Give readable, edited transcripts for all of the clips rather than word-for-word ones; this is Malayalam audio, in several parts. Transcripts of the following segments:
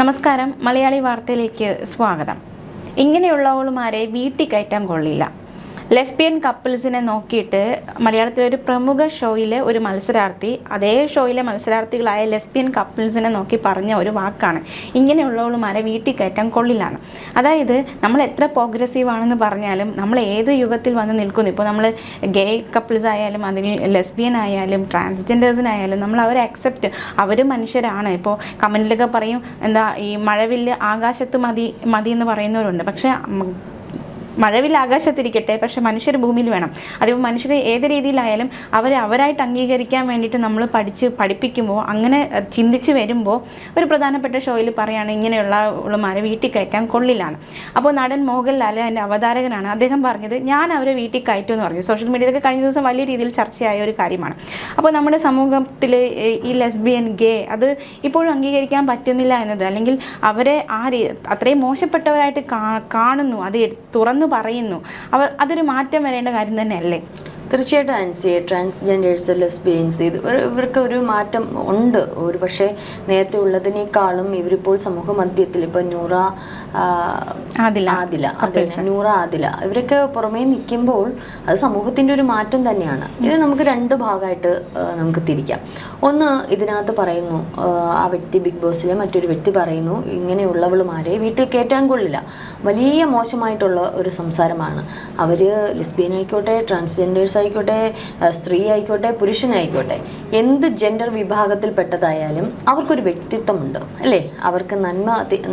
നമസ്കാരം, മലയാളി വാർത്തയിലേക്ക് സ്വാഗതം. ഇങ്ങനെയുള്ളവളുമാരെ വീട്ടിൽ കയറ്റാൻ കൊള്ളില്ല. ലെസ്ബിയൻ കപ്പിൾസിനെ നോക്കിയിട്ട് മലയാളത്തിലൊരു പ്രമുഖ ഷോയിലെ ഒരു മത്സരാർത്ഥി അതേ ഷോയിലെ മത്സരാർത്ഥികളായ ലെസ്ബിയൻ കപ്പിൾസിനെ നോക്കി പറഞ്ഞ ഒരു വാക്കാണ് ഇങ്ങനെയുള്ളവളുമാരെ വീട്ടിൽ കയറ്റാൻ കൊള്ളില്ലാണ്. അതായത് നമ്മൾ എത്ര പ്രോഗ്രസീവ് ആണെന്ന് പറഞ്ഞാലും നമ്മൾ ഏത് യുഗത്തിൽ വന്ന് നിൽക്കുന്നു. ഇപ്പോൾ നമ്മൾ ഗേ കപ്പിൾസ് ആയാലും അതിന് ലെസ്ബിയൻ ആയാലും ട്രാൻസ്ജെൻഡേഴ്സിനായാലും നമ്മൾ അവരെ അക്സെപ്റ്റ്, അവർ മനുഷ്യരാണ്. ഇപ്പോൾ കമൻറ്റിലൊക്കെ പറയും എന്താ ഈ മഴവില്ല് ആകാശത്ത് മതി എന്ന് പറയുന്നവരുണ്ട്. പക്ഷേ മഴവിൽ ആകാശത്തിരിക്കട്ടെ, പക്ഷെ മനുഷ്യർ ഭൂമിയിൽ വേണം. അതിപ്പോൾ മനുഷ്യർ ഏത് രീതിയിലായാലും അവരായിട്ട് അംഗീകരിക്കാൻ വേണ്ടിയിട്ട് നമ്മൾ പഠിപ്പിക്കുമ്പോൾ അങ്ങനെ ചിന്തിച്ച് വരുമ്പോൾ ഒരു പ്രധാനപ്പെട്ട ഷോയിൽ പറയുകയാണ് ഇങ്ങനെയുള്ളവളുമാരെ വീട്ടിൽ കയറ്റാൻ കൊള്ളില്ലാണ്. അപ്പോൾ നടൻ മോഹൻലാൽ അതിൻ്റെ അവതാരകനാണ്. അദ്ദേഹം പറഞ്ഞത് ഞാൻ അവരെ വീട്ടിൽ കയറ്റും എന്ന് പറഞ്ഞു. സോഷ്യൽ മീഡിയയിലൊക്കെ കഴിഞ്ഞ ദിവസം വലിയ രീതിയിൽ ചർച്ചയായ ഒരു കാര്യമാണ്. അപ്പോൾ നമ്മുടെ സമൂഹത്തിൽ ഈ ലെസ്ബിയൻ ഗേ അത് ഇപ്പോഴും അംഗീകരിക്കാൻ പറ്റുന്നില്ല എന്നത്, അല്ലെങ്കിൽ അവരെ അത്രയും മോശപ്പെട്ടവരായിട്ട് കാണുന്നു, അത് തുറന്നു പറയുന്നു. അതൊരു മാറ്റം വരേണ്ട കാര്യം തന്നെയല്ലേ? തീർച്ചയായിട്ടും ആൻസി, ട്രാൻസ്ജെൻഡേഴ്സ്, ലെസ്ബിയൻസ് ഇവർക്ക് ഒരു മാറ്റം ഉണ്ട്. ഒരു പക്ഷേ നേരത്തെ ഉള്ളതിനേക്കാളും ഇവരിപ്പോൾ സമൂഹ മധ്യത്തിൽ ഇപ്പോൾ നൂറ ആദില ഇവരൊക്കെ പുറമേ നിൽക്കുമ്പോൾ അത് സമൂഹത്തിൻ്റെ ഒരു മാറ്റം തന്നെയാണ്. ഇത് നമുക്ക് രണ്ട് ഭാഗമായിട്ട് നമുക്ക് തിരിക്കാം. ഒന്ന്, ഇതിനകത്ത് പറയുന്നു ആ വ്യക്തി, ബിഗ് ബോസിലെ മറ്റൊരു വ്യക്തി പറയുന്നു ഇങ്ങനെയുള്ളവളുമാരെ വീട്ടിൽ കയറ്റാൻ കൊള്ളില്ല. വലിയ മോശമായിട്ടുള്ള ഒരു സംസാരമാണ്. അവർ ലെസ്ബിയൻ ആയിക്കോട്ടെ, ട്രാൻസ്ജെൻഡേഴ്സ് ആയിക്കോട്ടെ, സ്ത്രീ ആയിക്കോട്ടെ, പുരുഷനായിക്കോട്ടെ, എന്ത് ജെൻഡർ വിഭാഗത്തിൽപ്പെട്ടതായാലും അവർക്കൊരു വ്യക്തിത്വമുണ്ട് അല്ലേ? അവർക്ക്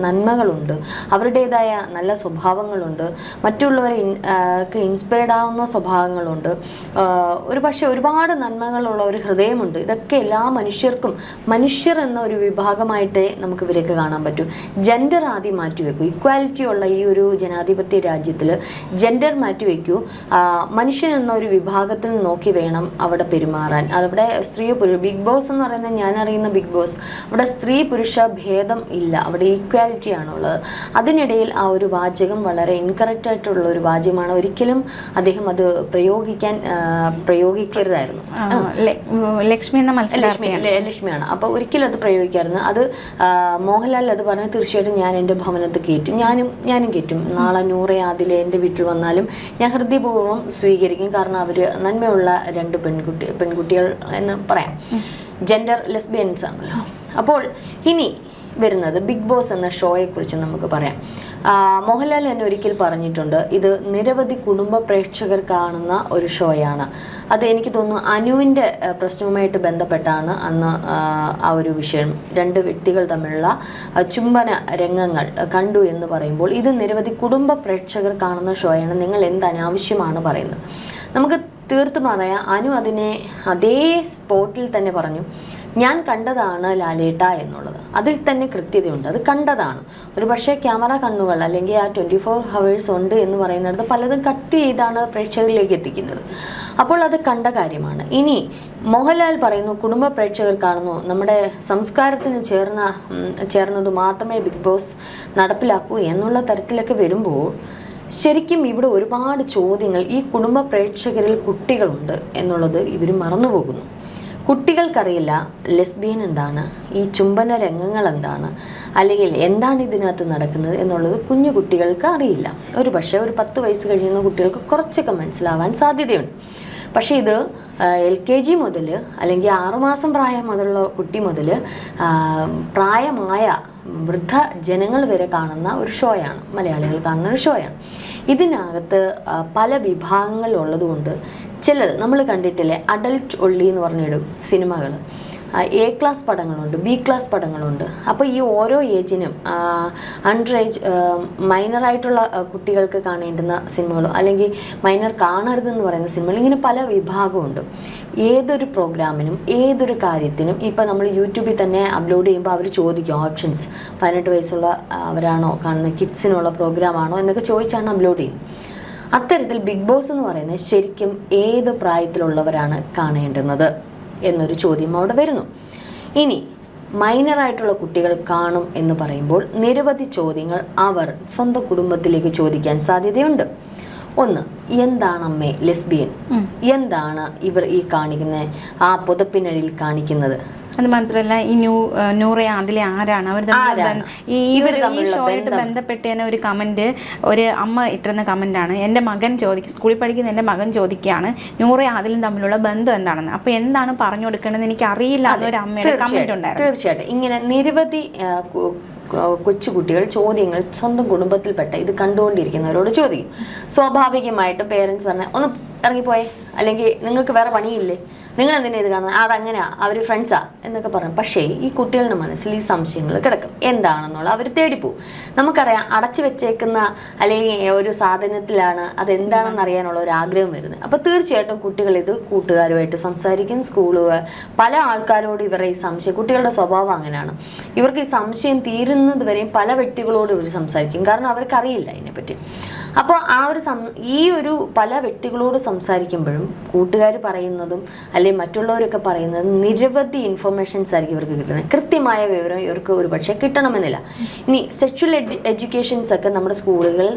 നന്മകളുണ്ട്, അവരുടേതായ നല്ല സ്വഭാവങ്ങളുണ്ട്, മറ്റുള്ളവരെ ഇൻസ്പയർഡ് ആവുന്ന സ്വഭാവങ്ങളുണ്ട്, ഒരു പക്ഷേ ഒരുപാട് നന്മകളുള്ള ഒരു ഹൃദയമുണ്ട്. ഇതൊക്കെ എല്ലാ മനുഷ്യർക്കും, മനുഷ്യർ എന്ന ഒരു വിഭാഗമായിട്ടേ നമുക്ക് ഇവരെയൊക്കെ കാണാൻ പറ്റൂ. ജെൻഡർ ആദ്യം മാറ്റിവെക്കൂ. ഇക്വാലിറ്റി ഉള്ള ഈ ഒരു ജനാധിപത്യ രാജ്യത്തിൽ ജെൻഡർ മാറ്റിവെക്കൂ. മനുഷ്യൻ എന്ന ഒരു വിഭാഗത്തിൽ നോക്കി വേണം അവിടെ പെരുമാറാൻ. അവിടെ സ്ത്രീ പുരുഷ, ബിഗ് ബോസ് എന്ന് പറയുന്നത് ഞാൻ അറിയുന്ന ബിഗ് ബോസ്, അവിടെ സ്ത്രീ പുരുഷ ഭേദം ഇല്ല, അവിടെ ഈക്വാലിറ്റി ആണുള്ളത്. അതിനിടയിൽ ആ ഒരു വാചകം വളരെ ഇൻകറക്റ്റ് ആയിട്ടുള്ള ഒരു വാചകമാണ്. ഒരിക്കലും അദ്ദേഹം അത് പ്രയോഗിക്കരുതായിരുന്നു. ലക്ഷ്മിയാണ്. അപ്പോൾ ഒരിക്കലും അത് പ്രയോഗിക്കായിരുന്നു. അത് മോഹൻലാൽ അത് പറഞ്ഞാൽ തീർച്ചയായിട്ടും ഞാൻ എൻ്റെ ഭവനത്ത് കയറ്റും, ഞാനും കയറ്റും. നാളെ നൂറെ ആദിലെ എൻ്റെ വീട്ടിൽ വന്നാലും ഞാൻ ഹൃദയപൂർവ്വം സ്വീകരിക്കും. കാരണം അവർ നന്മയുള്ള രണ്ട് പെൺകുട്ടികൾ എന്ന് പറയാം. ജെൻഡർ ലെസ്ബിയൻസ് ആണല്ലോ. അപ്പോൾ ഇനി വരുന്നത് ബിഗ് ബോസ് എന്ന ഷോയെക്കുറിച്ച് നമുക്ക് പറയാം. മോഹൻലാൽ തന്നെ ഒരിക്കൽ പറഞ്ഞിട്ടുണ്ട്, ഇത് നിരവധി കുടുംബ പ്രേക്ഷകർ കാണുന്ന ഒരു ഷോയാണ്. അത് എനിക്ക് തോന്നുന്നു അനുവിൻ്റെ പ്രശ്നവുമായിട്ട് ബന്ധപ്പെട്ടാണ് അന്ന് ആ ഒരു വിഷയം. രണ്ട് വ്യക്തികൾ തമ്മിലുള്ള ചുംബന രംഗങ്ങൾ കണ്ടു എന്ന് പറയുമ്പോൾ ഇത് നിരവധി കുടുംബ പ്രേക്ഷകർ കാണുന്ന ഷോയാണ്, നിങ്ങൾ എന്ത് അനാവശ്യമാണ് പറയുന്നത്. നമുക്ക് തീർത്ത് പറയാം, അനു അതിനെ അതേ സ്പോട്ടിൽ തന്നെ പറഞ്ഞു, ഞാൻ കണ്ടതാണ് ലാലേട്ട എന്നുള്ളത്. അതിൽ തന്നെ കൃത്യതയുണ്ട്, അത് കണ്ടതാണ്. ഒരു പക്ഷേ ക്യാമറ കണ്ണുകൾ അല്ലെങ്കിൽ ആ 24 hours ഉണ്ട് എന്ന് പറയുന്നിടത്ത് പലതും കട്ട് ചെയ്താണ് പ്രേക്ഷകരിലേക്ക് എത്തിക്കുന്നത്. അപ്പോൾ അത് കണ്ട കാര്യമാണ്. ഇനി മോഹൻലാൽ പറയുന്നു കുടുംബ പ്രേക്ഷകർ കാണുന്നു, നമ്മുടെ സംസ്കാരത്തിന് ചേർന്നത് മാത്രമേ ബിഗ് ബോസ് നടപ്പിലാക്കൂ എന്നുള്ള തരത്തിലൊക്കെ വരുമ്പോൾ ശരിക്കും ഇവിടെ ഒരുപാട് ചോദ്യങ്ങൾ, ഈ കുടുംബ പ്രേക്ഷകരിൽ കുട്ടികളുണ്ട് എന്നുള്ളത് ഇവർ മറന്നുപോകുന്നു. കുട്ടികൾക്കറിയില്ല ലെസ്ബിയൻ എന്താണ്, ഈ ചുംബന രംഗങ്ങൾ എന്താണ്, അല്ലെങ്കിൽ എന്താണ് ഇതിനകത്ത് നടക്കുന്നത് എന്നുള്ളത് കുഞ്ഞു കുട്ടികൾക്ക് അറിയില്ല. ഒരു പക്ഷേ ഒരു 10 വയസ്സ് കഴിയുന്ന കുട്ടികൾക്ക് കുറച്ചൊക്കെ മനസ്സിലാവാൻ സാധ്യതയുണ്ട്. പക്ഷേ ഇത് LKG മുതൽ അല്ലെങ്കിൽ 6 മാസം പ്രായം മുതലുള്ള കുട്ടി മുതൽ പ്രായമായ വൃദ്ധ ജനങ്ങൾ വരെ കാണുന്ന ഒരു ഷോയാണ്, മലയാളികൾ കാണുന്ന ഒരു ഷോയാണ്. ഇതിനകത്ത് പല വിഭാഗങ്ങളുള്ളതുകൊണ്ട് ചിലത് നമ്മൾ കണ്ടിട്ടില്ലേ, അഡൽട്ട് ഒള്ളി എന്ന് പറഞ്ഞിടും സിനിമകൾ. A ക്ലാസ് പടങ്ങളുണ്ട്, B ക്ലാസ് പടങ്ങളുണ്ട്. അപ്പോൾ ഈ ഓരോ ഏജിനും അണ്ടർ ഏജ് മൈനറായിട്ടുള്ള കുട്ടികൾക്ക് കാണേണ്ടുന്ന സിനിമകളും അല്ലെങ്കിൽ മൈനർ കാണരുതെന്ന് പറയുന്ന സിനിമകൾ, ഇങ്ങനെ പല വിഭാഗമുണ്ട്. ഏതൊരു പ്രോഗ്രാമിനും ഏതൊരു കാര്യത്തിനും ഇപ്പോൾ നമ്മൾ യൂട്യൂബിൽ തന്നെ അപ്ലോഡ് ചെയ്യുമ്പോൾ അവർ ചോദിക്കും ഓപ്ഷൻസ്, 18 വയസ്സുള്ള അവരാണോ കാണുന്നത്, കിഡ്സിനുള്ള പ്രോഗ്രാമാണോ എന്നൊക്കെ ചോദിച്ചാണ് അപ്ലോഡ് ചെയ്യുന്നത്. അത്തരത്തിൽ ബിഗ് ബോസ് എന്ന് പറയുന്നത് ശരിക്കും ഏത് പ്രായത്തിലുള്ളവരാണ് കാണേണ്ടുന്നത് എന്നൊരു ചോദ്യം അവിടെ വരുന്നു. ഇനി മൈനറായിട്ടുള്ള കുട്ടികൾ കാണും എന്ന് പറയുമ്പോൾ നിരവധി ചോദ്യങ്ങൾ അവർ സ്വന്തം കുടുംബത്തിലേക്ക് ചോദിക്കാൻ സാധ്യതയുണ്ട്. ഒന്ന്, എന്താണ് അമ്മേ ലെസ്ബിയൻ, എന്താണ് ഇവർ ഈ കാണിക്കുന്ന ആ പുതപ്പിനടിയിൽ കാണിക്കുന്നത്, അത് മാത്രമല്ല ഈ നൂറ ആദിലെ ആരാണ് അവർ ഈ ഷോയായിട്ട് ബന്ധപ്പെട്ട് തന്നെ ഒരു കമന്റ് ഒരു അമ്മ ഇട്ടിരുന്ന കമന്റാണ്. എൻ്റെ മകൻ സ്കൂളിൽ പഠിക്കുന്ന എൻ്റെ മകൻ ചോദിക്കുകയാണ് നൂറ ആദിലും തമ്മിലുള്ള ബന്ധം എന്താണെന്ന്. അപ്പോൾ എന്താണ് പറഞ്ഞു കൊടുക്കേണ്ടതെന്ന് എനിക്ക് അറിയില്ല എന്നൊരു അമ്മയുടെ കമന്റ് ഉണ്ടായിരുന്നു. തീർച്ചയായിട്ടും ഇങ്ങനെ നിരവധി കൊച്ചുകുട്ടികൾ ചോദ്യങ്ങൾ സ്വന്തം കുടുംബത്തിൽപ്പെട്ട ഇത് കണ്ടുകൊണ്ടിരിക്കുന്നവരോട് ചോദിക്കും. സ്വാഭാവികമായിട്ടും പേരൻസ് പറഞ്ഞാൽ ഒന്ന് ഇറങ്ങിപ്പോയേ, അല്ലെങ്കിൽ നിങ്ങൾക്ക് വേറെ പണിയില്ലേ, നിങ്ങൾ എന്തിനാ ഇത് കാണുന്നത്, അതങ്ങനെയാ, അവർ ഫ്രണ്ട്സാ എന്നൊക്കെ പറയും. പക്ഷേ ഈ കുട്ടികളുടെ മനസ്സിൽ ഈ സംശയങ്ങൾ കിടക്കും. എന്താണെന്നുള്ള അവർ തേടിപ്പോവും. നമുക്കറിയാം അടച്ചു വെച്ചേക്കുന്ന അല്ലെങ്കിൽ ഒരു സാധനത്തിലാണ് അതെന്താണെന്ന് അറിയാനുള്ള ഒരു ആഗ്രഹം വരുന്നത്. അപ്പോൾ തീർച്ചയായിട്ടും കുട്ടികൾ ഇത് കൂട്ടുകാരുമായിട്ട് സംസാരിക്കും. പല ആൾക്കാരോട് ഇവരുടെ ഈ സംശയം, കുട്ടികളുടെ സ്വഭാവം അങ്ങനെയാണ്, ഇവർക്ക് ഈ സംശയം തീരുന്നത് വരെയും പല വ്യക്തികളോട് ഇവർ സംസാരിക്കും. കാരണം അവർക്കറിയില്ല ഇതിനെപ്പറ്റി. അപ്പോൾ ഈ ഒരു പല വ്യക്തികളോട് സംസാരിക്കുമ്പോഴും കൂട്ടുകാർ പറയുന്നതും അല്ലെങ്കിൽ മറ്റുള്ളവരൊക്കെ പറയുന്നതും നിരവധി ഇൻഫർമേഷൻസ് ആയിരിക്കും ഇവർക്ക് കിട്ടുന്നത്. കൃത്യമായ വിവരം ഇവർക്ക് ഒരു പക്ഷേ കിട്ടണമെന്നില്ല. ഇനി സെക്ഷൽ എഡ്യൂക്കേഷൻസ് ഒക്കെ നമ്മുടെ സ്കൂളുകളിൽ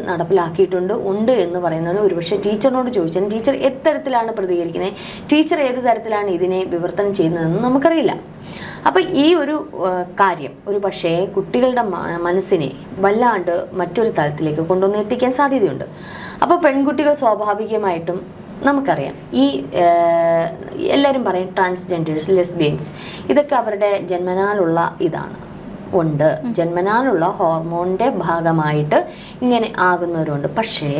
ഉണ്ട് എന്ന് പറയുന്നത് ഒരുപക്ഷെ ടീച്ചറിനോട് ചോദിച്ചാൽ ടീച്ചർ എത്തരത്തിലാണ് പ്രതികരിക്കുന്നത്, ടീച്ചർ ഏത് തരത്തിലാണ് ഇതിനെ വിവർത്തനം ചെയ്യുന്നതെന്ന് നമുക്കറിയില്ല. അപ്പോൾ ഈ ഒരു കാര്യം ഒരു പക്ഷേ കുട്ടികളുടെ മനസ്സിനെ വല്ലാണ്ട് മറ്റൊരു തലത്തിലേക്ക് കൊണ്ടുവന്ന് എത്തിക്കാൻ സാധ്യതയുണ്ട്. അപ്പോൾ പെൺകുട്ടികൾ സ്വാഭാവികമായിട്ടും നമുക്കറിയാം ഈ എല്ലാവരും പറയും ട്രാൻസ്ജെൻഡേഴ്സ്, ലെസ്ബിയൻസ്, ഇതൊക്കെ അവരുടെ ജന്മനാലുള്ള ജന്മനാലുള്ള ഹോർമോണിൻ്റെ ഭാഗമായിട്ട് ഇങ്ങനെ ആകുന്നവരുണ്ട്. പക്ഷേ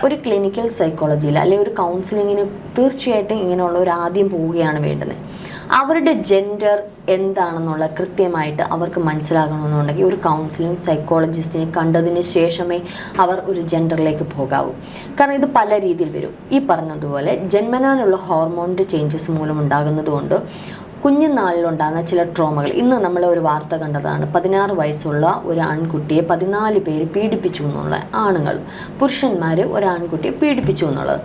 ഒരു ക്ലിനിക്കൽ സൈക്കോളജിയിൽ അല്ലെങ്കിൽ ഒരു കൗൺസിലിങ്ങിന് തീർച്ചയായിട്ടും ഇങ്ങനെയുള്ളവർ ആദ്യം പോവുകയാണ് വേണ്ടത്. അവരുടെ ജെൻഡർ എന്താണെന്നുള്ള കൃത്യമായിട്ട് അവർക്ക് മനസ്സിലാകണമെന്നുണ്ടെങ്കിൽ ഒരു കൗൺസിലിംഗ് സൈക്കോളജിസ്റ്റിനെ കണ്ടതിന് ശേഷമേ അവർ ഒരു ജെൻഡറിലേക്ക് പോകാവൂ. കാരണം ഇത് പല രീതിയിൽ വരും. ഈ പറഞ്ഞതുപോലെ ജന്മനാലുള്ള ഹോർമോണിൻ്റെ ചേഞ്ചസ് മൂലം ഉണ്ടാകുന്നതുകൊണ്ട് കുഞ്ഞുനാളിലുണ്ടാകുന്ന ചില ട്രോമകൾ. ഇന്ന് നമ്മൾ ഒരു വാർത്ത കണ്ടതാണ്, 16 വയസ്സുള്ള ഒരു ആൺകുട്ടിയെ 14 പേര് പീഡിപ്പിച്ചു എന്നുള്ള ആണുങ്ങൾ, പുരുഷന്മാർ ഒരു ആൺകുട്ടിയെ പീഡിപ്പിച്ചു എന്നുള്ളത്.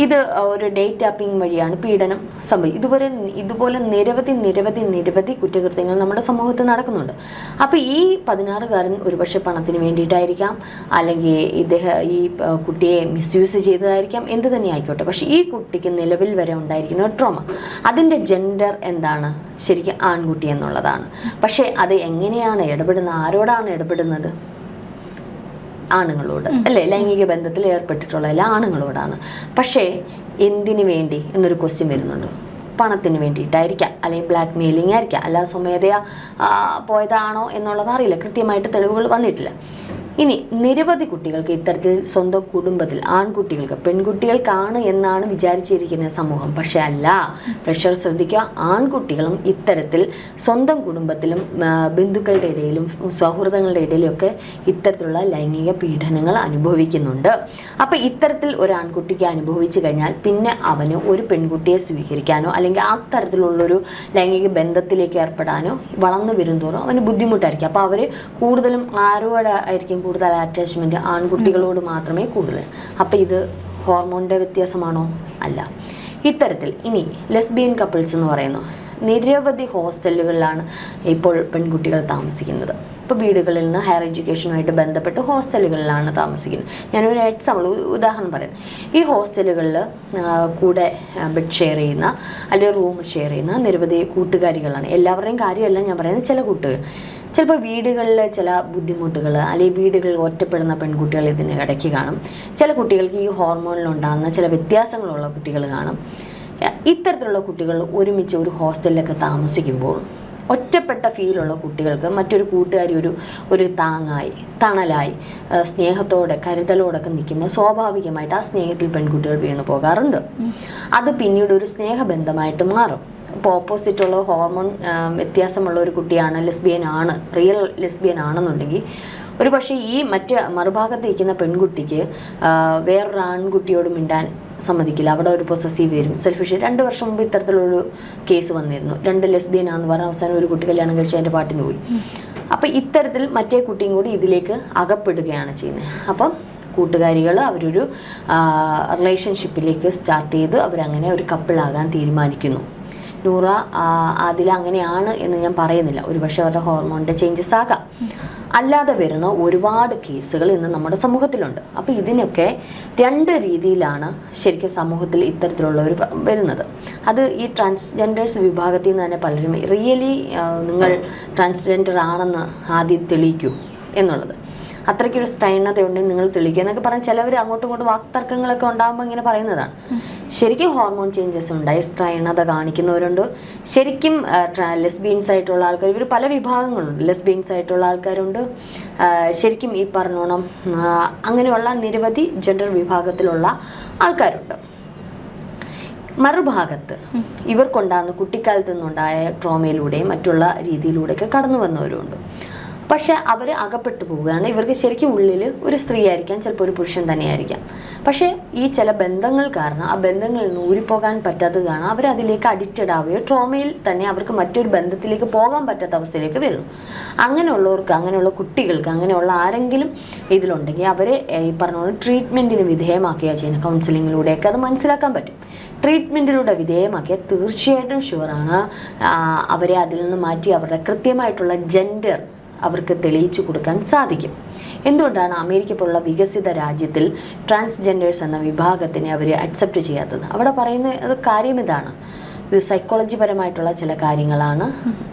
ഇത് ഒരു ഡേറ്റ് ടാപ്പിംഗ് വഴിയാണ് പീഡനം സംഭവിക്കും. ഇതുപോലെ നിരവധി കുറ്റകൃത്യങ്ങൾ നമ്മുടെ സമൂഹത്തിൽ നടക്കുന്നുണ്ട്. അപ്പോൾ ഈ 16കാരൻ ഒരുപക്ഷെ പണത്തിന് വേണ്ടിയിട്ടായിരിക്കാം, അല്ലെങ്കിൽ ഈ കുട്ടിയെ മിസ്യൂസ് ചെയ്തതായിരിക്കാം, എന്ത് തന്നെ ആയിക്കോട്ടെ. പക്ഷേ ഈ കുട്ടിക്ക് നിലവിൽ വരെ ഉണ്ടായിരിക്കുന്ന ഒരു ട്രോമ, അതിൻ്റെ ജെൻഡർ എന്താണ്, ശരിക്കും ആൺകുട്ടി എന്നുള്ളതാണ്. പക്ഷേ അത് എങ്ങനെയാണ് ഇടപെടുന്നത്, ആരോടാണ് ഇടപെടുന്നത്? ആണുങ്ങളോട് അല്ലേ? ലൈംഗിക ബന്ധത്തിൽ ഏർപ്പെട്ടിട്ടുള്ള എല്ലാ ആണുങ്ങളോടാണ്. പക്ഷേ എന്തിനു വേണ്ടി എന്നൊരു ക്വസ്റ്റ്യൻ വരുന്നുണ്ട്. പണത്തിന് വേണ്ടിയിട്ടായിരിക്കാം, അല്ലെങ്കിൽ ബ്ലാക്ക് മെയിലിംഗ് ആയിരിക്കാം, അല്ല സ്വമേധയാ പോയതാണോ എന്നുള്ളത് അറിയില്ല, കൃത്യമായിട്ട് തെളിവുകൾ വന്നിട്ടില്ല. ഇനി നിരവധി കുട്ടികൾക്ക് ഇത്തരത്തിൽ സ്വന്തം കുടുംബത്തിൽ ആൺകുട്ടികൾക്ക്, പെൺകുട്ടികൾക്കാണ് എന്നാണ് വിചാരിച്ചിരിക്കുന്ന സമൂഹം. പക്ഷെ അല്ല, പ്രഷർ ശ്രദ്ധിക്കുക, ആൺകുട്ടികളും ഇത്തരത്തിൽ സ്വന്തം കുടുംബത്തിലും ബന്ധുക്കളുടെ ഇടയിലും സൗഹൃദങ്ങളുടെ ഇടയിലും ഒക്കെ ഇത്തരത്തിലുള്ള ലൈംഗിക പീഡനങ്ങൾ അനുഭവിക്കുന്നുണ്ട്. അപ്പോൾ ഇത്തരത്തിൽ ഒരു ആൺകുട്ടിക്ക് അനുഭവിച്ചു കഴിഞ്ഞാൽ പിന്നെ അവന് ഒരു പെൺകുട്ടിയെ സ്വീകരിക്കാനോ അല്ലെങ്കിൽ ആ തരത്തിലുള്ളൊരു ലൈംഗിക ബന്ധത്തിലേക്ക് ഏർപ്പെടാനോ വളർന്നു വരുന്തോറും അവന് ബുദ്ധിമുട്ടായിരിക്കും. അപ്പോൾ അവർ കൂടുതലും ആരോടായിരിക്കും കൂടുതൽ അറ്റാച്ച്മെൻറ്റ്? ആൺകുട്ടികളോട് മാത്രമേ കൂടുതൽ. അപ്പോൾ ഇത് ഹോർമോണിൻ്റെ വ്യത്യാസമാണോ? അല്ല. ഇത്തരത്തിൽ ഇനി ലെസ്ബിയൻ കപ്പിൾസ് എന്ന് പറയുന്നു, നിരവധി ഹോസ്റ്റലുകളിലാണ് ഇപ്പോൾ പെൺകുട്ടികൾ താമസിക്കുന്നത്. ഇപ്പോൾ വീടുകളിൽ നിന്ന് ഹയർ എഡ്യൂക്കേഷനുമായിട്ട് ബന്ധപ്പെട്ട് ഹോസ്റ്റലുകളിലാണ് താമസിക്കുന്നത്. ഞാനൊരു ഉദാഹരണം പറയാം. ഈ ഹോസ്റ്റലുകളിൽ കൂടെ ബെഡ് ഷെയർ ചെയ്യുന്ന അല്ലെങ്കിൽ റൂം ഷെയർ ചെയ്യുന്ന നിരവധി കൂട്ടുകാരികളാണ്. എല്ലാവരുടെയും കാര്യമല്ല ഞാൻ പറയുന്നത്, ചില കൂട്ടുകാർ. ചിലപ്പോൾ വീടുകളിൽ ചില ബുദ്ധിമുട്ടുകൾ അല്ലെങ്കിൽ വീടുകളിൽ ഒറ്റപ്പെടുന്ന പെൺകുട്ടികൾ ഇതിന് ഇടയ്ക്ക് കാണും. ചില കുട്ടികൾക്ക് ഈ ഹോർമോണിലുണ്ടാകുന്ന ചില വ്യത്യാസങ്ങളുള്ള കുട്ടികൾ കാണും. ഇത്തരത്തിലുള്ള കുട്ടികൾ ഒരുമിച്ച് ഒരു ഹോസ്റ്റലിലൊക്കെ താമസിക്കുമ്പോൾ ഒറ്റപ്പെട്ട ഫീലുള്ള കുട്ടികൾക്ക് മറ്റൊരു കൂട്ടുകാരി ഒരു താങ്ങായി, തണലായി, സ്നേഹത്തോടെ കരുതലോടൊക്കെ നിൽക്കുമ്പോൾ സ്വാഭാവികമായിട്ട് ആ സ്നേഹത്തിൽ പെൺകുട്ടികൾ വീണു പോകാറുണ്ട്. അത് പിന്നീട് ഒരു സ്നേഹബന്ധമായിട്ട് മാറും. ഇപ്പോൾ ഓപ്പോസിറ്റുള്ള ഹോർമോൺ വ്യത്യാസമുള്ള ഒരു കുട്ടിയാണ്, റിയൽ ലെസ്ബിയൻ ആണെന്നുണ്ടെങ്കിൽ ഒരു പക്ഷേ ഈ മറുഭാഗത്ത് ഇരിക്കുന്ന പെൺകുട്ടിക്ക് വേറൊരു ആൺകുട്ടിയോട് മിണ്ടാൻ സമ്മതിക്കില്ല. അവിടെ ഒരു പൊസസീവ് വരും, സെൽഫിഷ്. 2 വർഷം മുമ്പ് ഇത്തരത്തിലുള്ളൊരു കേസ് വന്നിരുന്നു. 2 ലെസ്ബിയനാണെന്ന് പറഞ്ഞ അവസാനം ഒരു കുട്ടി കല്യാണം കഴിച്ച് അതിൻ്റെ പാട്ടിന് പോയി. അപ്പോൾ ഇത്തരത്തിൽ മറ്റേ കുട്ടിയും കൂടി ഇതിലേക്ക് അകപ്പെടുകയാണ് ചെയ്യുന്നത്. അപ്പം കൂട്ടുകാരികൾ അവരൊരു റിലേഷൻഷിപ്പിലേക്ക് സ്റ്റാർട്ട് ചെയ്ത് അവരങ്ങനെ ഒരു കപ്പിളാകാൻ തീരുമാനിക്കുന്നു. നൂറ ആദില അങ്ങനെയാണ് എന്ന് ഞാൻ പറയുന്നില്ല, ഒരുപക്ഷെ അവരുടെ ഹോർമോണിൻ്റെ ചേഞ്ചസ് ആകാം. അല്ലാതെ വരുന്ന ഒരുപാട് കേസുകൾ ഇന്ന് നമ്മുടെ സമൂഹത്തിലുണ്ട്. അപ്പോൾ ഇതിനൊക്കെ 2 രീതിയിലാണ് ശരിക്കും സമൂഹത്തിൽ ഇത്തരത്തിലുള്ളവർ വരുന്നത്. അത് ഈ ട്രാൻസ്ജെൻഡേഴ്സ് വിഭാഗത്തിൽ നിന്ന് തന്നെ പലരും റിയലി നിങ്ങൾ ട്രാൻസ്ജെൻഡർ ആണെന്ന് ആദ്യം തെളിയിക്കൂ എന്നുള്ളത്, അത്രയ്ക്കൊരു സ്ത്രൈണതയുണ്ടെങ്കിൽ നിങ്ങൾ തെളിയിക്കുക എന്നൊക്കെ പറഞ്ഞ് ചിലവർ അങ്ങോട്ടും ഇങ്ങോട്ടും വാക്തർക്കങ്ങളൊക്കെ ഉണ്ടാകുമ്പോൾ ഇങ്ങനെ പറയുന്നതാണ്. ശരിക്കും ഹോർമോൺ ചേഞ്ചസ് ഉണ്ടായി സ്ത്രൈണത കാണിക്കുന്നവരുണ്ട്. ശരിക്കും ലെസ്ബിയൻസ് ആയിട്ടുള്ള ആൾക്കാർ, ഇവർ പല വിഭാഗങ്ങളുണ്ട്. ലെസ്ബിയൻസ് ആയിട്ടുള്ള ആൾക്കാരുണ്ട്, ശരിക്കും ഈ പറഞ്ഞോണം അങ്ങനെയുള്ള നിരവധി ജെൻഡർ വിഭാഗത്തിലുള്ള ആൾക്കാരുണ്ട്. മറുഭാഗത്ത് ഇവർക്കുണ്ടാകുന്ന കുട്ടിക്കാലത്തു നിന്നുണ്ടായ ട്രോമയിലൂടെയും മറ്റുള്ള രീതിയിലൂടെയൊക്കെ കടന്നു വന്നവരുമുണ്ട്. പക്ഷെ അവർ അകപ്പെട്ടു പോവുകയാണ്. ഇവർക്ക് ശരിക്കും ഉള്ളിൽ ഒരു സ്ത്രീ ആയിരിക്കാം, ചിലപ്പോൾ ഒരു പുരുഷൻ തന്നെയായിരിക്കാം. പക്ഷേ ഈ ചില ബന്ധങ്ങൾ കാരണം ആ ബന്ധങ്ങളിൽ നിന്ന് ഊരിപ്പോകാൻ പറ്റാത്തത് കാരണം അവരതിലേക്ക് അഡിക്റ്റഡ് ആവുകയോ ട്രോമയിൽ തന്നെ അവർക്ക് മറ്റൊരു ബന്ധത്തിലേക്ക് പോകാൻ പറ്റാത്ത അവസ്ഥയിലേക്ക് വരുന്നു. അങ്ങനെയുള്ളവർക്ക്, അങ്ങനെയുള്ള കുട്ടികൾക്ക്, അങ്ങനെയുള്ള ആരെങ്കിലും ഇതിലുണ്ടെങ്കിൽ അവരെ ഈ പറഞ്ഞ ട്രീറ്റ്മെൻറ്റിന് വിധേയമാക്കുകയാണ് ചെയ്യുന്നത്. കൗൺസിലിങ്ങിലൂടെയൊക്കെ അത് മനസ്സിലാക്കാൻ പറ്റും. ട്രീറ്റ്മെൻറ്റിലൂടെ വിധേയമാക്കിയാൽ തീർച്ചയായിട്ടും ഷുവറാണ് അവരെ അതിൽ നിന്ന് മാറ്റി അവരുടെ കൃത്യമായിട്ടുള്ള ജെൻഡർ അവർക്ക് തെളിയിച്ചു കൊടുക്കാൻ സാധിക്കും. എന്തുകൊണ്ടാണ് അമേരിക്ക പോലുള്ള വികസിത രാജ്യത്തിൽ ട്രാൻസ്ജെൻഡേഴ്സ് എന്ന വിഭാഗത്തിനെ അവർ അക്സെപ്റ്റ് ചെയ്യാത്തത്? അവിടെ പറയുന്ന കാര്യം ഇതാണ്, ഇത് സൈക്കോളജി പരമായിട്ടുള്ള ചില കാര്യങ്ങളാണ്.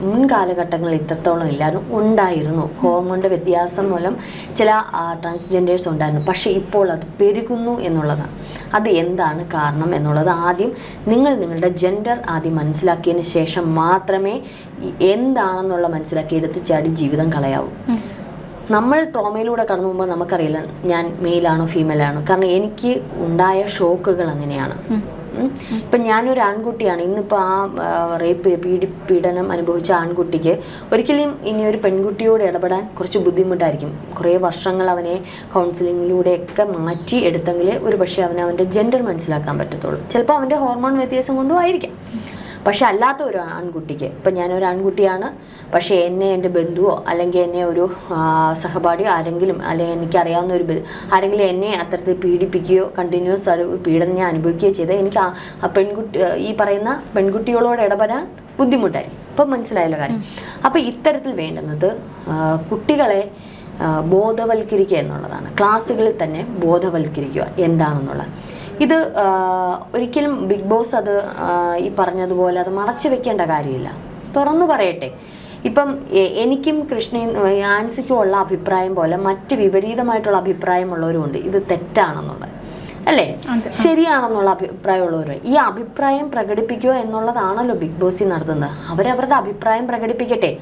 മുൻ കാലഘട്ടങ്ങളിൽ ഇത്രത്തോളം ഇല്ലായിരുന്നു, ഉണ്ടായിരുന്നു. ഹോർമോണിൻ്റെ വ്യത്യാസം മൂലം ചില ട്രാൻസ്ജെൻഡേഴ്സ് ഉണ്ടായിരുന്നു. പക്ഷേ ഇപ്പോൾ അത് പെരുകുന്നു എന്നുള്ളതാണ്. അത് എന്താണ് കാരണം എന്നുള്ളത് ആദ്യം നിങ്ങളുടെ ജെൻഡർ ആദ്യം മനസ്സിലാക്കിയതിന് ശേഷം മാത്രമേ എന്താണെന്നുള്ള മനസ്സിലാക്കി എടുത്ത് ചാടി ജീവിതം കളയാവൂ. നമ്മൾ ട്രോമയിലൂടെ കടന്നു പോകുമ്പോൾ നമുക്കറിയില്ല ഞാൻ മെയിലാണോ ഫീമെയിലാണോ. കാരണം എനിക്ക് ഉണ്ടായ ഷോക്കുകൾ അങ്ങനെയാണ്. ഇപ്പം ഞാനൊരു ആൺകുട്ടിയാണ്. ഇന്നിപ്പോൾ ആ റേപ്പ് പീഡനം അനുഭവിച്ച ആൺകുട്ടിക്ക് ഒരിക്കലും ഇനി ഒരു പെൺകുട്ടിയോട് ഇടപെടാൻ കുറച്ച് ബുദ്ധിമുട്ടായിരിക്കും. കുറേ വർഷങ്ങൾ അവനെ കൗൺസിലിങ്ങിലൂടെയൊക്കെ മാറ്റി എടുത്തെങ്കിൽ ഒരു പക്ഷേ അവൻ്റെ ജെൻഡർ മനസ്സിലാക്കാൻ പറ്റത്തുള്ളൂ. ചിലപ്പോൾ അവൻ്റെ ഹോർമോൺ വ്യത്യാസം കൊണ്ടും ആയിരിക്കാം. പക്ഷെ അല്ലാത്ത ഒരു ആൺകുട്ടിക്ക്, ഇപ്പം ഞാനൊരു ആൺകുട്ടിയാണ്, പക്ഷേ എന്നെ എൻ്റെ ബന്ധുവോ അല്ലെങ്കിൽ എന്നെ ഒരു സഹപാഠിയോ ആരെങ്കിലും, അല്ലെങ്കിൽ എനിക്കറിയാവുന്ന ഒരു ആരെങ്കിലും എന്നെ അത്തരത്തിൽ പീഡിപ്പിക്കുകയോ കണ്ടിന്യൂസ് പീഡനം ഞാൻ അനുഭവിക്കുകയോ ചെയ്താൽ എനിക്ക് ആ പെൺകുട്ടി, ഈ പറയുന്ന പെൺകുട്ടികളോട് ഇടപെടാൻ ബുദ്ധിമുട്ടായിരിക്കും. ഇപ്പം മനസ്സിലായല്ലോ കാര്യം. അപ്പോൾ ഇത്തരത്തിൽ വേണ്ടുന്നത് കുട്ടികളെ ബോധവൽക്കരിക്കുക എന്നുള്ളതാണ്. ക്ലാസ്സുകളിൽ തന്നെ ബോധവൽക്കരിക്കുക എന്താണെന്നുള്ളത്. ഇത് ഒരിക്കലും ബിഗ് ബോസ് അത് ഈ പറഞ്ഞതുപോലെ അത് മറച്ചു വെക്കേണ്ട കാര്യമില്ല, തുറന്നു പറയട്ടെ. ഇപ്പം എനിക്കും കൃഷ്ണയും ആൻസിക്കും ഉള്ള അഭിപ്രായം പോലെ മറ്റ് വിപരീതമായിട്ടുള്ള അഭിപ്രായമുള്ളവരുമുണ്ട്. ഇത് തെറ്റാണെന്നുള്ളത് അല്ലേ, ശരിയാണെന്നുള്ള അഭിപ്രായമുള്ളവർ ഈ അഭിപ്രായം പ്രകടിപ്പിക്കുക എന്നുള്ളതാണല്ലോ ബിഗ് ബോസിൽ നടത്തുന്നത്. അവരവരുടെ അഭിപ്രായം പ്രകടിപ്പിക്കട്ടെ.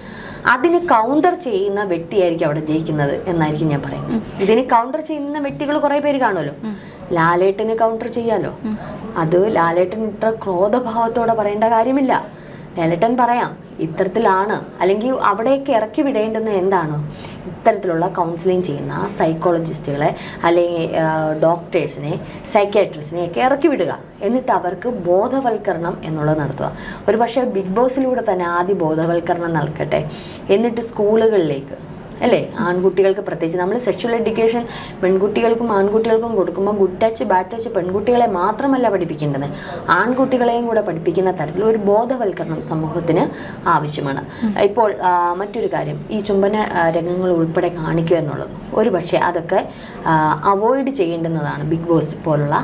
അതിന് കൗണ്ടർ ചെയ്യുന്ന വ്യക്തിയായിരിക്കും അവിടെ ജയിക്കുന്നത് എന്നായിരിക്കും ഞാൻ പറയുന്നത്. ഇതിന് കൗണ്ടർ ചെയ്യുന്ന വ്യക്തികൾ കുറേ പേര് കാണുമല്ലോ. ലാലേട്ടന് കൗണ്ടർ ചെയ്യാലോ. അത് ലാലേട്ടൻ ഇത്ര ക്രോധഭാവത്തോടെ പറയേണ്ട കാര്യമില്ല. ലാലേട്ടൻ പറയാം ഇത്തരത്തിലാണ്, അല്ലെങ്കിൽ അവിടേക്ക് ഇറക്കി വിടേണ്ടുന്നത് എന്താണ്, ഇത്തരത്തിലുള്ള കൗൺസിലിംഗ് ചെയ്യുന്ന സൈക്കോളജിസ്റ്റുകളെ അല്ലെങ്കിൽ ഡോക്ടേഴ്സിനെ സൈക്യാട്രിസ്റ്റിനെ ഒക്കെ ഇറക്കി വിടുക. എന്നിട്ട് അവർക്ക് ബോധവൽക്കരണം എന്നുള്ളത് നടത്തുക. ഒരു പക്ഷേ ബിഗ് ബോസിലൂടെ തന്നെ ആദ്യം ബോധവൽക്കരണം നൽകട്ടെ. എന്നിട്ട് സ്കൂളുകളിലേക്ക് അല്ലേ, ആൺകുട്ടികൾക്ക് പ്രത്യേകിച്ച് നമ്മൾ സെക്ഷൽ എഡ്യൂക്കേഷൻ പെൺകുട്ടികൾക്കും ആൺകുട്ടികൾക്കും കൊടുക്കുമ്പോൾ ഗുഡ് ടച്ച് ബാഡ് ടച്ച് പെൺകുട്ടികളെ മാത്രമല്ല പഠിപ്പിക്കേണ്ടത്, ആൺകുട്ടികളെയും കൂടെ പഠിപ്പിക്കുന്ന തരത്തിൽ ഒരു ബോധവൽക്കരണം സമൂഹത്തിന് ആവശ്യമാണ്. ഇപ്പോൾ മറ്റൊരു കാര്യം, ഈ ചുംബന രംഗങ്ങൾ ഉൾപ്പെടെ കാണിക്കുക എന്നുള്ളത് ഒരു പക്ഷേ അതൊക്കെ അവോയ്ഡ് ചെയ്യേണ്ടുന്നതാണ് ബിഗ് ബോസ് പോലുള്ള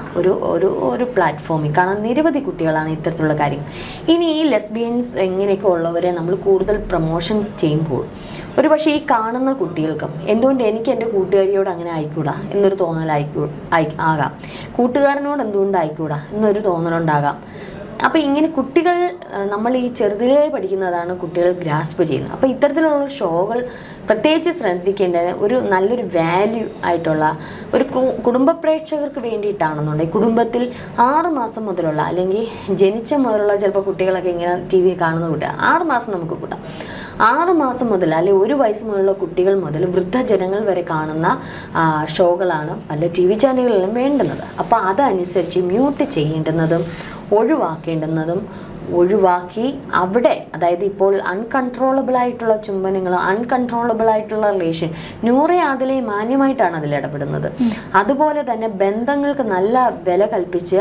ഒരു പ്ലാറ്റ്ഫോമിൽ. കാരണം നിരവധി കുട്ടികളാണ് ഇത്തരത്തിലുള്ള കാര്യങ്ങൾ. ഇനി ഈ ലെസ്ബിയൻസ് ഇങ്ങനെയൊക്കെ ഉള്ളവരെ നമ്മൾ കൂടുതൽ പ്രൊമോഷൻസ് ചെയ്യുമ്പോൾ ഒരു പക്ഷേ ഈ കാണുന്ന കുട്ടികൾക്കും എന്തുകൊണ്ട് എനിക്ക് എൻ്റെ കൂട്ടുകാരിയോട് അങ്ങനെ ആയിക്കൂടാ എന്നൊരു ആകാം, കൂട്ടുകാരനോട് എന്തുകൊണ്ട് ആയിക്കൂടാ എന്നൊരു തോന്നലുണ്ടാകാം. അപ്പോൾ ഇങ്ങനെ കുട്ടികൾ, നമ്മൾ ഈ ചെറുതിലേ പഠിക്കുന്നതാണ് കുട്ടികൾ ഗ്രാസ്പ് ചെയ്യുന്നത്. അപ്പോൾ ഇത്തരത്തിലുള്ള ഷോകൾ പ്രത്യേകിച്ച് ശ്രദ്ധിക്കേണ്ടത് ഒരു നല്ലൊരു വാല്യൂ ആയിട്ടുള്ള ഒരു കുടുംബ പ്രേക്ഷകർക്ക് വേണ്ടിയിട്ടാണെന്നുണ്ടെങ്കിൽ കുടുംബത്തിൽ 6 മാസം മുതലുള്ള അല്ലെങ്കിൽ ജനിച്ച മുതലുള്ള ചിലപ്പോൾ കുട്ടികളൊക്കെ ഇങ്ങനെ TV കാണുന്ന കുട്ടികൾ 6 മാസം നമുക്ക് കൂട്ടാം. 6 മാസം മുതൽ അല്ലെങ്കിൽ 1 വയസ്സ് മുതലുള്ള കുട്ടികൾ മുതൽ വൃദ്ധജനങ്ങൾ വരെ കാണുന്ന ഷോകളാണ് പല TV ചാനലുകളിലും വേണ്ടുന്നത്. അപ്പോൾ അതനുസരിച്ച് മ്യൂട്ട് ചെയ്യേണ്ടുന്നതും ഒഴിവാക്കേണ്ടുന്നതും ഒഴിവാക്കി അവിടെ, അതായത് ഇപ്പോൾ അൺകൺട്രോളബിൾ ആയിട്ടുള്ള ചുംബനങ്ങൾ, അൺകൺട്രോളബിൾ ആയിട്ടുള്ള റിലേഷൻ, നൂറെ ആദിലെ മാന്യമായിട്ടാണ് അതിൽ ഇടപെടുന്നത്. അതുപോലെ തന്നെ ബന്ധങ്ങൾക്ക് നല്ല വില കൽപ്പിച്ച്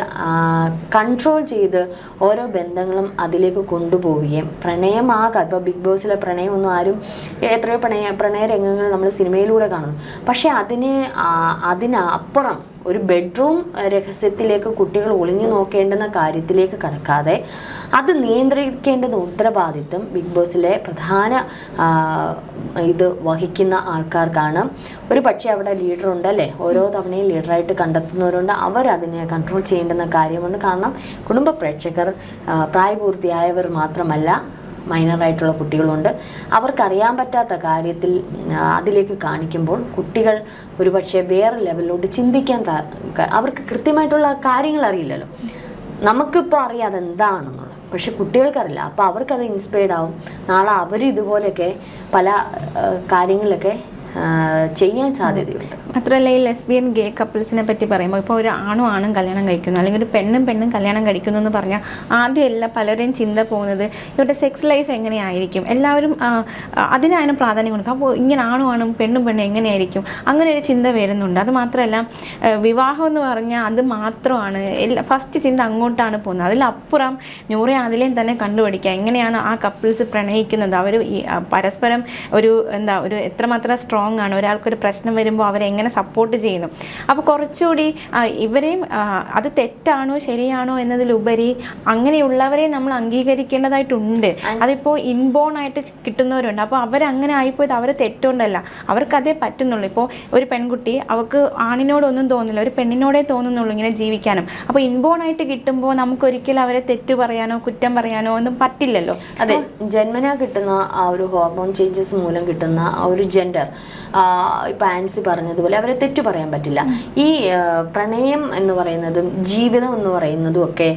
കൺട്രോൾ ചെയ്ത് ഓരോ ബന്ധങ്ങളും അതിലേക്ക് കൊണ്ടുപോവുകയും പ്രണയമാകാം. ഇപ്പോൾ ബിഗ് ബോസിലെ പ്രണയമൊന്നും ആരും, എത്രയോ പ്രണയ രംഗങ്ങൾ നമ്മൾ സിനിമയിലൂടെ കാണുന്നു. പക്ഷെ അതിനപ്പുറം ഒരു ബെഡ്റൂം രഹസ്യത്തിലേക്ക് കുട്ടികൾ ഒളിഞ്ഞു നോക്കേണ്ടുന്ന കാര്യത്തിലേക്ക് കടക്കാതെ അത് നിയന്ത്രിക്കേണ്ടുന്ന ഉത്തരവാദിത്വം ബിഗ് ബോസിലെ പ്രധാന ഇത് വഹിക്കുന്ന ആൾക്കാർക്കാണ്. ഒരു പക്ഷേ അവിടെ ലീഡറുണ്ട് അല്ലേ, ഓരോ തവണയും ലീഡറായിട്ട് കണ്ടെത്തുന്നവരുണ്ട്. അവരതിനെ കൺട്രോൾ ചെയ്യേണ്ടുന്ന കാര്യമുണ്ട്. കാരണം കുടുംബ പ്രേക്ഷകർ പ്രായപൂർത്തിയായവർ മാത്രമല്ല, മൈനറായിട്ടുള്ള കുട്ടികളുണ്ട്. അവർക്കറിയാൻ പറ്റാത്ത കാര്യത്തിൽ അതിലേക്ക് കാണിക്കുമ്പോൾ കുട്ടികൾ ഒരുപക്ഷെ വേറെ ലെവലിലോട്ട് ചിന്തിക്കാൻ അവർക്ക് കൃത്യമായിട്ടുള്ള കാര്യങ്ങൾ അറിയില്ലല്ലോ. നമുക്കിപ്പോൾ അറിയാം അതെന്താണെന്നുള്ളത്, പക്ഷെ കുട്ടികൾക്കറിയില്ല. അപ്പോൾ അവർക്കത് ഇൻസ്പയർഡ് ആവും. നാളെ അവർ ഇതുപോലെയൊക്കെ പല കാര്യങ്ങളിലൊക്കെ ചെയ്യാൻ സാധ്യതയുണ്ട്. മാത്രമല്ല ഈ ലെസ്ബിയൻ ഗേ കപ്പിൾസിനെ പറ്റി പറയുമ്പോൾ ഇപ്പോൾ ഒരു ആണും കല്യാണം കഴിക്കുന്നു, അല്ലെങ്കിൽ ഒരു പെണ്ണും കല്യാണം കഴിക്കുന്നു എന്ന് പറഞ്ഞാൽ ആദ്യമല്ല പലരെയും ചിന്ത പോകുന്നത് ഇവരുടെ സെക്സ് ലൈഫ് എങ്ങനെയായിരിക്കും, എല്ലാവരും അതിനാണ് പ്രാധാന്യം കൊടുക്കുക. അപ്പോൾ ഇങ്ങനെ ആണും പെണ്ണും എങ്ങനെയായിരിക്കും, അങ്ങനെ ഒരു ചിന്ത വരുന്നുണ്ട്. അത് മാത്രമല്ല വിവാഹം എന്ന് പറഞ്ഞാൽ അത് മാത്രമാണ് ഫസ്റ്റ് ചിന്ത അങ്ങോട്ടാണ് പോകുന്നത്. അതിലപ്പുറം നൂറെ ആദിലേയും തന്നെ കണ്ടുപിടിക്കുക എങ്ങനെയാണ് ആ കപ്പിൾസ് പ്രണയിക്കുന്നത്, അവർ പരസ്പരം ഒരു എത്രമാത്രം സ്ട്രോങ് ആണ്, ഒരാൾക്കൊരു പ്രശ്നം വരുമ്പോൾ അവരെ എങ്ങനെ സപ്പോർട്ട് ചെയ്യുന്നു. അപ്പോൾ കുറച്ചുകൂടി ഇവരെയും അത് തെറ്റാണോ ശരിയാണോ എന്നതിലുപരി അങ്ങനെയുള്ളവരെ നമ്മൾ അംഗീകരിക്കേണ്ടതായിട്ടുണ്ട്. അതിപ്പോൾ ഇൻബോൺ ആയിട്ട് കിട്ടുന്നവരുണ്ട്. അപ്പോൾ അവരങ്ങനെ ആയിപ്പോയത് അവരെ തെറ്റുകൊണ്ടല്ല, അവർക്കതേ പറ്റുന്നുള്ളൂ. ഇപ്പോൾ ഒരു പെൺകുട്ടി അവൾക്ക് ആണിനോടൊന്നും തോന്നില്ല, ഒരു പെണ്ണിനോടേ തോന്നുന്നുള്ളൂ ഇങ്ങനെ ജീവിക്കാനും. അപ്പോൾ ഇൻബോൺ ആയിട്ട് കിട്ടുമ്പോൾ നമുക്കൊരിക്കലും അവരെ തെറ്റു പറയാനോ കുറ്റം പറയാനോ ഒന്നും പറ്റില്ലല്ലോ. അതെ, ജന്മനാ കിട്ടുന്ന ആ ഒരു ഹോർമോൺ ചേഞ്ചസ് മൂലം കിട്ടുന്ന ആ ഒരു ജെൻഡർ, ഇപ്പം ആൻസി പറഞ്ഞതുപോലെ അവരെ തെറ്റു പറയാൻ പറ്റില്ല. ഈ പ്രണയം എന്ന് പറയുന്നതും ജീവിതം എന്ന് പറയുന്നതും ഒക്കെ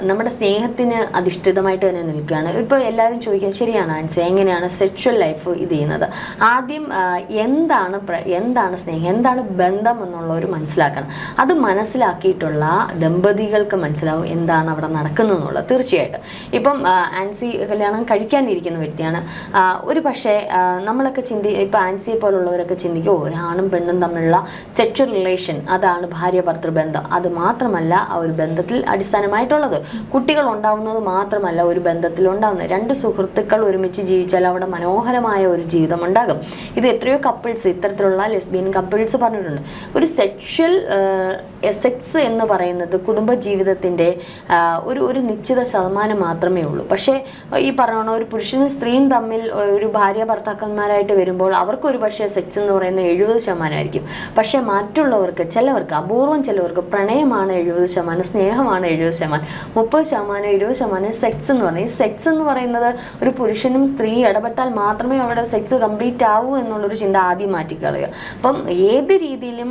നമ്മുടെ സ്നേഹത്തിന് അധിഷ്ഠിതമായിട്ട് തന്നെ നിൽക്കുകയാണ്. ഇപ്പോൾ എല്ലാവരും ചോദിക്കുക, ശരിയാണ് ആൻസി, എങ്ങനെയാണ് സെക്ഷൽ ലൈഫ് ഇത് ചെയ്യുന്നത്? ആദ്യം എന്താണ് സ്നേഹം, എന്താണ് ബന്ധം എന്നുള്ളവർ മനസ്സിലാക്കണം. അത് മനസ്സിലാക്കിയിട്ടുള്ള ദമ്പതികൾക്ക് മനസ്സിലാവും എന്താണ് അവിടെ നടക്കുന്നത് എന്നുള്ളത്. തീർച്ചയായിട്ടും ഇപ്പം ആൻസി കല്യാണം കഴിക്കാനിരിക്കുന്ന വ്യക്തിയാണ്. ഒരു പക്ഷേ നമ്മളൊക്കെ ഇപ്പം ആൻസിയെ പോലുള്ളവരൊക്കെ ചിന്തിക്കും ഒരാണും പെണ്ണും തമ്മിലുള്ള സെക്ഷൽ റിലേഷൻ അതാണ് ഭാര്യ ഭർത്തൃ ബന്ധം. അത് മാത്രമല്ല ആ ഒരു ബന്ധത്തിൽ അടിസ്ഥാനമായിട്ടുള്ളത്. കുട്ടികൾ ഉണ്ടാവുന്നത് മാത്രമല്ല ഒരു ബന്ധത്തിൽ ഉണ്ടാകുന്നത്. രണ്ട് സുഹൃത്തുക്കൾ ഒരുമിച്ച് ജീവിച്ചാൽ അവിടെ മനോഹരമായ ഒരു ജീവിതം ഉണ്ടാകും. ഇത് എത്രയോ കപ്പിൾസ്, ഇത്തരത്തിലുള്ള ലെസ്ബിയൻ കപ്പിൾസ് പറഞ്ഞിട്ടുണ്ട്. ഒരു സെക്സ് എന്ന് പറയുന്നത് കുടുംബജീവിതത്തിൻ്റെ ഒരു നിശ്ചിത ശതമാനം മാത്രമേ ഉള്ളൂ. പക്ഷേ ഈ പറഞ്ഞ ഒരു പുരുഷനും സ്ത്രീയും തമ്മിൽ ഒരു ഭാര്യ ഭർത്താക്കന്മാരായിട്ട് വരുമ്പോൾ അവർക്കൊരു പക്ഷേ സെക്സ് എന്ന് പറയുന്നത് 70% പക്ഷേ മറ്റുള്ളവർക്ക്, ചിലവർക്ക്, അപൂർവം ചിലവർക്ക് പ്രണയമാണ് 70%, സ്നേഹമാണ് 70%, 30%, 20% സെക്സ് എന്ന് പറയും. ഈ സെക്സ് എന്ന് പറയുന്നത് ഒരു പുരുഷനും സ്ത്രീ ഇടപെട്ടാൽ മാത്രമേ അവിടെ സെക്സ് കംപ്ലീറ്റ് ആവൂ എന്നുള്ളൊരു ചിന്ത ആദ്യം മാറ്റിക്കളയുക. അപ്പം ഏത് രീതിയിലും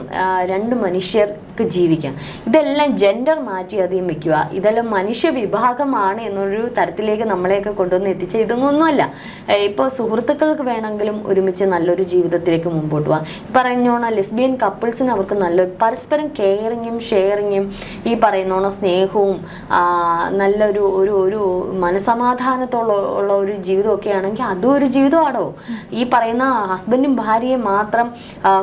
രണ്ട് മനുഷ്യർക്ക് ജീവിക്കാം. ഇതെല്ലാം ജെൻഡർ മാറ്റി അധികം വെക്കുക, ഇതെല്ലാം മനുഷ്യ വിഭാഗമാണ് എന്നൊരു തരത്തിലേക്ക് നമ്മളെയൊക്കെ കൊണ്ടുവന്ന് എത്തിച്ച ഇതൊന്നുമല്ല. ഇപ്പോൾ സുഹൃത്തുക്കൾക്ക് വേണമെങ്കിലും ഒരുമിച്ച് നല്ലൊരു ജീവിതത്തിലേക്ക് മുമ്പോട്ട് പോകാം. പറഞ്ഞോണം ലെസ്ബിയൻ കപ്പിൾസിന് അവർക്ക് നല്ലൊരു പരസ്പരം കെയറിങ്ങും ഷെയറിങ്ങും ഈ പറയുന്നോണം സ്നേഹവും നല്ലൊരു ഒരു മനസമാധാനത്തോളം ഒരു ജീവിതമൊക്കെ ആണെങ്കിൽ അതും ഒരു ജീവിതമാണോ? ഈ പറയുന്ന ഹസ്ബൻഡും ഭാര്യയും മാത്രം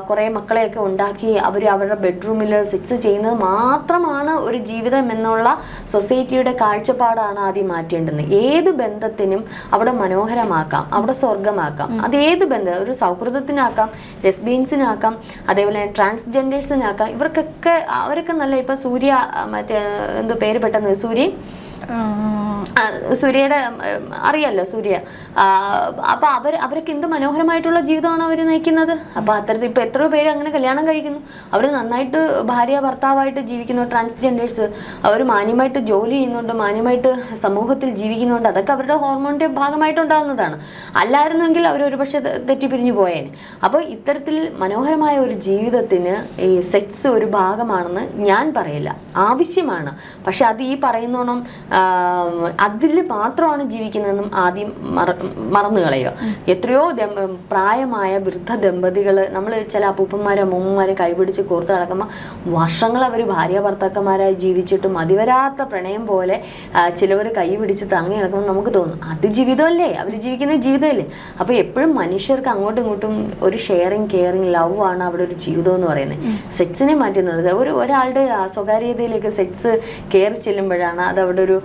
കുറേ മക്കളെയൊക്കെ ഉണ്ടാക്കി അവരുടെ ബെഡ്റൂമിൽ സെക്സ് ചെയ്യുന്നത് മാത്രമാണ് ഒരു ജീവിതം എന്നുള്ള സൊസൈറ്റിയുടെ കാഴ്ചപ്പാടാണ് ആദ്യം മാറ്റേണ്ടത്. ഏത് ബന്ധത്തിനും അവിടെ മനോഹരമാക്കാം, അവിടെ സ്വർഗമാക്കാം. അത് ഏത് ബന്ധം, ഒരു സൗഹൃദത്തിനാക്കാം, ലെസ്ബിയൻസിനാക്കാം, അതേപോലെ ട്രാൻസ്ജെൻഡേഴ്സിനാക്കാം. അവരൊക്കെ നല്ല, ഇപ്പം സൂര്യ എന്തോ പേര് പെട്ടെന്ന് സൂര്യയുടെ അറിയാമല്ലോ, സൂര്യ. അപ്പോൾ അവരൊക്കെ എന്ത് മനോഹരമായിട്ടുള്ള ജീവിതമാണ് അവർ നയിക്കുന്നത്. അപ്പോൾ അത്തരത്തിൽ ഇപ്പോൾ എത്രയോ പേര് അങ്ങനെ കല്യാണം കഴിക്കുന്നു, അവർ നന്നായിട്ട് ഭാര്യ ഭർത്താവായിട്ട് ജീവിക്കുന്നു. ട്രാൻസ്ജെൻഡേഴ്സ് അവർ മാന്യമായിട്ട് ജോലി ചെയ്യുന്നുണ്ട്, മാന്യമായിട്ട് സമൂഹത്തിൽ ജീവിക്കുന്നുണ്ട്. അതൊക്കെ അവരുടെ ഹോർമോണിൻ്റെ ഭാഗമായിട്ടുണ്ടാകുന്നതാണ്. അല്ലായിരുന്നെങ്കിൽ അവരൊരു പക്ഷേ തെറ്റിപ്പിരിഞ്ഞു പോയേനെ. അപ്പോൾ ഇത്തരത്തിൽ മനോഹരമായ ഒരു ജീവിതത്തിന് ഈ സെക്സ് ഒരു ഭാഗമാണെന്ന് ഞാൻ പറയില്ല, ആവശ്യമാണ്. പക്ഷെ അത് ഈ പറയുന്നോണം അതിൽ മാത്രമാണ് ജീവിക്കുന്നതെന്നും ആദ്യം മറന്നു കളയുക. എത്രയോ പ്രായമായ വൃദ്ധ ദമ്പതികൾ, നമ്മൾ ചില അപ്പൂപ്പന്മാരും അമ്മൂമ്മമാരെ കൈപിടിച്ച് കോർത്ത് നടക്കുമ്പോൾ വർഷങ്ങൾ അവർ ഭാര്യ ഭർത്താക്കന്മാരായി ജീവിച്ചിട്ടും മതിവരാത്ത പ്രണയം പോലെ ചിലവർ കൈ പിടിച്ച് തങ്ങി നടക്കുമ്പോൾ നമുക്ക് തോന്നും അത് ജീവിതമല്ലേ, അവർ ജീവിക്കുന്ന ജീവിതമല്ലേ. അപ്പോൾ എപ്പോഴും മനുഷ്യർക്ക് അങ്ങോട്ടും ഇങ്ങോട്ടും ഒരു ഷെയറിങ് കെയറിങ് ലവ് ആണ് അവിടെ ഒരു ജീവിതം എന്ന് പറയുന്നത്. സെക്സിനെ മാറ്റി നിർത്തുന്നത് ഒരാളുടെ സ്വകാര്യതയിലേക്ക് സെക്സ് കയറി ചെല്ലുമ്പോഴാണ് അത് അവിടെ ഒരു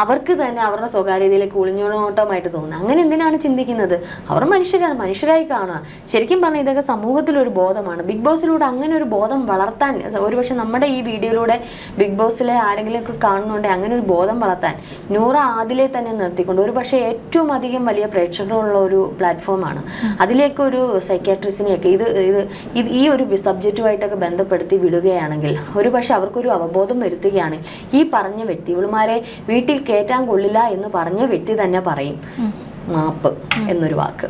അവർക്ക് തന്നെ അവരുടെ സ്വകാര്യതയിലേക്ക് ഒളിഞ്ഞോട്ടമായിട്ട് തോന്നുന്നത്. അങ്ങനെ എന്തിനാണ് ചിന്തിക്കുന്നത്? അവർ മനുഷ്യരാണ്, മനുഷ്യരായി കാണുക. ശരിക്കും പറഞ്ഞാൽ ഇതൊക്കെ സമൂഹത്തിലൊരു ബോധമാണ്. ബിഗ് ബോസിലൂടെ അങ്ങനെ ഒരു ബോധം വളർത്താൻ, ഒരുപക്ഷെ നമ്മുടെ ഈ വീഡിയോയിലൂടെ ബിഗ് ബോസിലെ ആരെങ്കിലുമൊക്കെ കാണുന്നുണ്ടെങ്കിൽ അങ്ങനെ ഒരു ബോധം വളർത്താൻ നൂറ ആദിലെ തന്നെ നിർത്തിക്കൊണ്ട്, ഒരു പക്ഷേ ഏറ്റവും അധികം വലിയ പ്രേക്ഷകരുള്ള ഒരു പ്ലാറ്റ്ഫോമാണ്, അതിലേക്കൊരു സൈക്യാട്രിസ്റ്റിനെയൊക്കെ ഇത് ഈ ഒരു സബ്ജക്റ്റുമായിട്ടൊക്കെ ബന്ധപ്പെടുത്തി വിടുകയാണെങ്കിൽ, ഒരു പക്ഷെ അവർക്കൊരു അവബോധം വരുത്തുകയാണ്. ഈ പറഞ്ഞ വ്യക്തി, ഇവളുമാരെ വീട്ടിൽ കയറ്റാൻ കൊള്ളില്ല എന്ന് പറഞ്ഞ വ്യക്തി തന്നെ പറയും മാപ്പ് എന്നൊരു വാക്ക്.